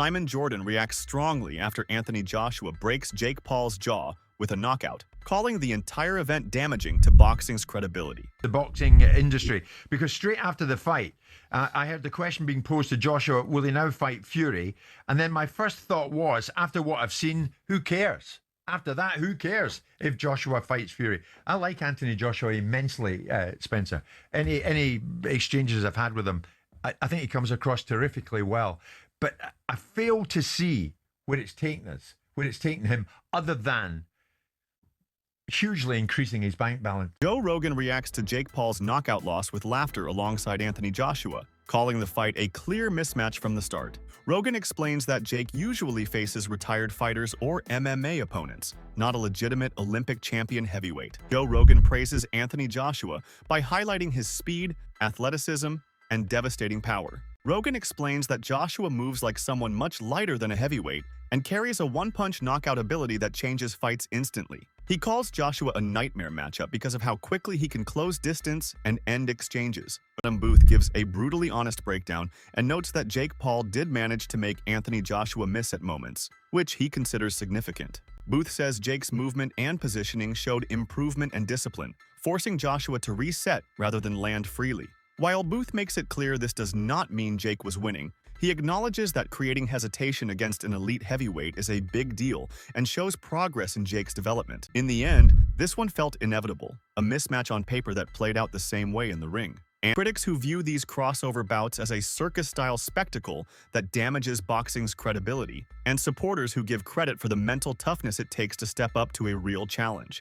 Simon Jordan reacts strongly after Anthony Joshua breaks Jake Paul's jaw with a knockout, calling the entire event damaging to boxing's credibility. The boxing industry, because straight after the fight, I heard the question being posed to Joshua, will he now fight Fury? And then my first thought was, after what I've seen, who cares? After that, who cares if Joshua fights Fury? I like Anthony Joshua immensely, Spencer. Any exchanges I've had with him, I think he comes across terrifically well. But I fail to see where it's taken us, where it's taken him, other than hugely increasing his bank balance. Joe Rogan reacts to Jake Paul's knockout loss with laughter alongside Anthony Joshua, calling the fight a clear mismatch from the start. Rogan explains that Jake usually faces retired fighters or MMA opponents, not a legitimate Olympic champion heavyweight. Joe Rogan praises Anthony Joshua by highlighting his speed, athleticism, and devastating power. Rogan explains that Joshua moves like someone much lighter than a heavyweight and carries a one-punch knockout ability that changes fights instantly. He calls Joshua a nightmare matchup because of how quickly he can close distance and end exchanges. Adam Booth gives a brutally honest breakdown and notes that Jake Paul did manage to make Anthony Joshua miss at moments, which he considers significant. Booth says Jake's movement and positioning showed improvement and discipline, forcing Joshua to reset rather than land freely. While Booth makes it clear this does not mean Jake was winning, he acknowledges that creating hesitation against an elite heavyweight is a big deal and shows progress in Jake's development. In the end, this one felt inevitable, a mismatch on paper that played out the same way in the ring. And critics who view these crossover bouts as a circus-style spectacle that damages boxing's credibility, and supporters who give credit for the mental toughness it takes to step up to a real challenge.